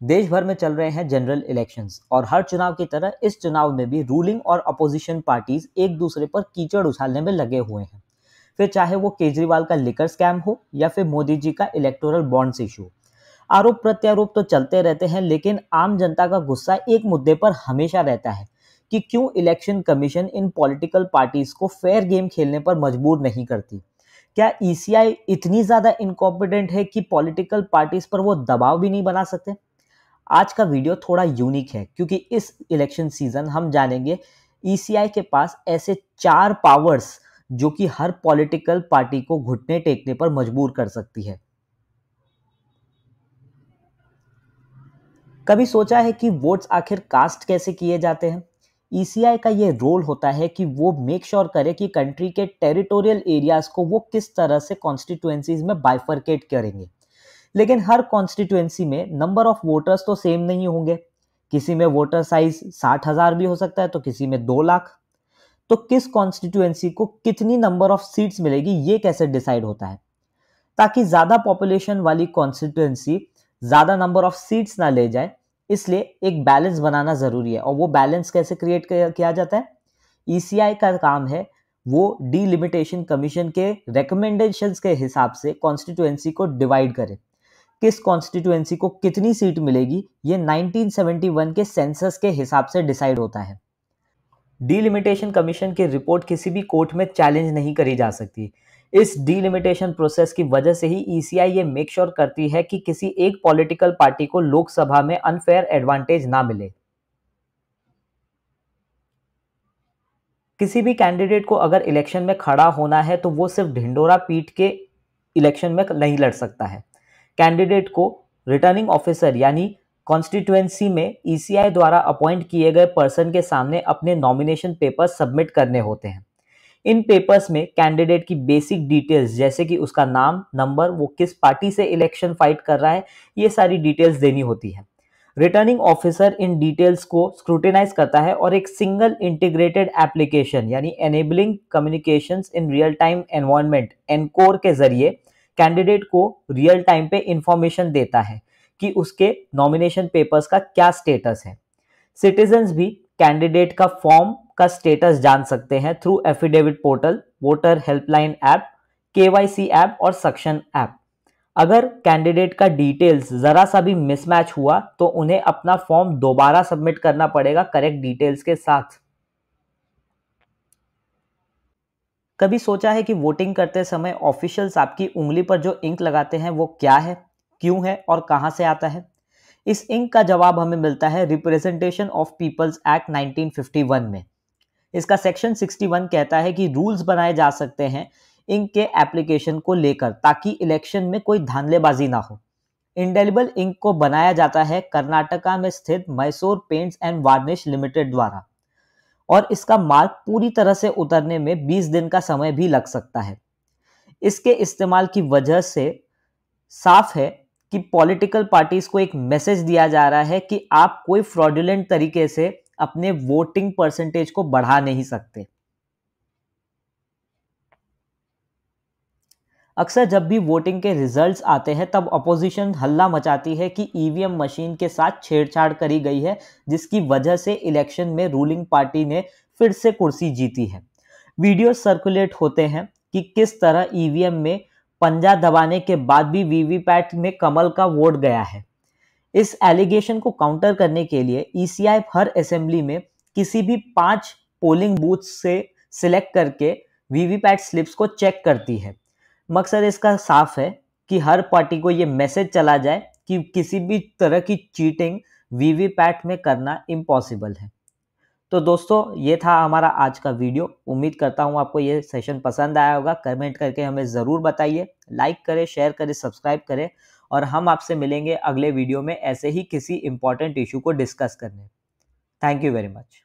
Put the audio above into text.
देश भर में चल रहे हैं जनरल इलेक्शंस और हर चुनाव की तरह इस चुनाव में भी रूलिंग और अपोजिशन पार्टीज एक दूसरे पर कीचड़ उछालने में लगे हुए हैं। फिर चाहे वो केजरीवाल का लिकर स्कैम हो या फिर मोदी जी का इलेक्टोरल बॉन्ड्स इशू। आरोप प्रत्यारोप तो चलते रहते हैं, लेकिन आम जनता का गुस्सा एक मुद्दे पर हमेशा रहता है कि क्यों इलेक्शन कमीशन इन पॉलिटिकल पार्टीज को फेयर गेम खेलने पर मजबूर नहीं करती। क्या ईसीआई इतनी ज्यादा इनकॉम्पिटेंट है कि पॉलिटिकल पार्टीज पर वो दबाव भी नहीं बना सकते? आज का वीडियो थोड़ा यूनिक है क्योंकि इस इलेक्शन सीजन हम जानेंगे ईसीआई के पास ऐसे 4 पावर्स जो कि हर पॉलिटिकल पार्टी को घुटने टेकने पर मजबूर कर सकती है। कभी सोचा है कि वोट्स आखिर कास्ट कैसे किए जाते हैं? ईसीआई का ये रोल होता है कि वो मेक श्योर करे कि कंट्री के टेरिटोरियल एरियाज को वो किस तरह से कॉन्स्टिट्यूएंसीज में बाइफरकेट करेंगे। लेकिन हर कॉन्स्टिट्यूएंसी में नंबर ऑफ वोटर्स तो सेम नहीं होंगे। किसी में वोटर साइज 60,000 भी हो सकता है तो किसी में 2 लाख। तो किस कॉन्स्टिट्यूएंसी को कितनी नंबर ऑफ सीट्स मिलेगी ये कैसे डिसाइड होता है? ताकि ज्यादा पॉपुलेशन वाली कॉन्स्टिट्यूएंसी ज्यादा नंबर ऑफ सीट्स ना ले जाए, इसलिए एक बैलेंस बनाना जरूरी है। और वो बैलेंस कैसे क्रिएट किया जाता है? ईसीआई का काम है वो डीलिमिटेशन कमीशन के रिकमेंडेशंस के हिसाब से कॉन्स्टिट्यूएंसी को डिवाइड करे। किस कॉन्स्टिट्यूएंसी को कितनी सीट मिलेगी ये 1971 के सेंसस के हिसाब से डिसाइड होता है। डीलिमिटेशन कमीशन की रिपोर्ट किसी भी कोर्ट में चैलेंज नहीं करी जा सकती। इस डीलिमिटेशन प्रोसेस की वजह से ही ईसीआई ये मेक श्योर करती है कि किसी एक पॉलिटिकल पार्टी को लोकसभा में अनफेयर एडवांटेज ना मिले। किसी भी कैंडिडेट को अगर इलेक्शन में खड़ा होना है तो वो सिर्फ ढिंडोरा पीट के इलेक्शन में नहीं लड़ सकता है। कैंडिडेट को रिटर्निंग ऑफिसर यानी कॉन्स्टिट्यूएंसी में ईसीआई द्वारा अपॉइंट किए गए पर्सन के सामने अपने नॉमिनेशन पेपर सबमिट करने होते हैं। इन पेपर्स में कैंडिडेट की बेसिक डिटेल्स जैसे कि उसका नाम, नंबर, वो किस पार्टी से इलेक्शन फाइट कर रहा है, ये सारी डिटेल्स देनी होती है। रिटर्निंग ऑफिसर इन डिटेल्स को स्क्रूटिनाइज करता है और एक सिंगल इंटीग्रेटेड एप्लीकेशन यानी enabling communications in real time environment encore के जरिए कैंडिडेट को रियल टाइम पे इंफॉर्मेशन देता है कि उसके नॉमिनेशन पेपर्स का क्या स्टेटस है। सिटीजन्स भी कैंडिडेट का फॉर्म का स्टेटस जान सकते हैं through affidavit portal, voter helpline app, KYC app और सक्शन ऐप। अगर कैंडिडेट का डिटेल्स जरा सा भी मिसमैच हुआ तो उन्हें अपना फॉर्म दोबारा सबमिट करना पड़ेगा करेक्ट डिटेल्स के साथ। कभी सोचा है कि वोटिंग करते समय ऑफिशियल्स आपकी उंगली पर जो इंक लगाते हैं वो क्या है, क्यों है और कहां से आता है? इस इंक का जवाब हमें मिलता है रिप्रेजेंटेशन ऑफ पीपल्स एक्ट 1951 में। इसका सेक्शन 61 कहता है कि रूल्स बनाए जा सकते हैं इंक के एप्लीकेशन को लेकर ताकि इलेक्शन में कोई धांधलेबाजी ना हो। इंडेलिबल इंक को बनाया जाता है कर्नाटका में स्थित Mysore paints and varnish limited द्वारा और इसका मार्क पूरी तरह से उतरने में 20 दिन का समय भी लग सकता है। इसके इस्तेमाल की वजह से साफ है कि पॉलिटिकल पार्टीज को एक मैसेज दिया जा रहा है कि आप कोई फ्रॉडुलेंट तरीके से अपने वोटिंग परसेंटेज को बढ़ा नहीं सकते। अक्सर जब भी वोटिंग के रिजल्ट्स आते हैं तब अपोजिशन हल्ला मचाती है कि ईवीएम मशीन के साथ छेड़छाड़ करी गई है, जिसकी वजह से इलेक्शन में रूलिंग पार्टी ने फिर से कुर्सी जीती है। वीडियो सर्कुलेट होते हैं कि किस तरह ईवीएम में पंजा दबाने के बाद भी वीवीपैट में कमल का वोट गया है। इस एलिगेशन को काउंटर करने के लिए ईसीआई हर असेंबली में किसी भी 5 पोलिंग बूथ से सिलेक्ट करके वीवीपैट स्लिप्स को चेक करती है। मकसद इसका साफ है कि हर पार्टी को ये मैसेज चला जाए कि किसी भी तरह की चीटिंग वीवीपैट में करना इम्पॉसिबल है। तो दोस्तों, ये था हमारा आज का वीडियो। उम्मीद करता हूँ आपको ये सेशन पसंद आया होगा। कमेंट करके हमें ज़रूर बताइए। लाइक करें, शेयर करें, सब्सक्राइब करें और हम आपसे मिलेंगे अगले वीडियो में ऐसे ही किसी इंपॉर्टेंट इशू को डिस्कस करने। Thank you very much.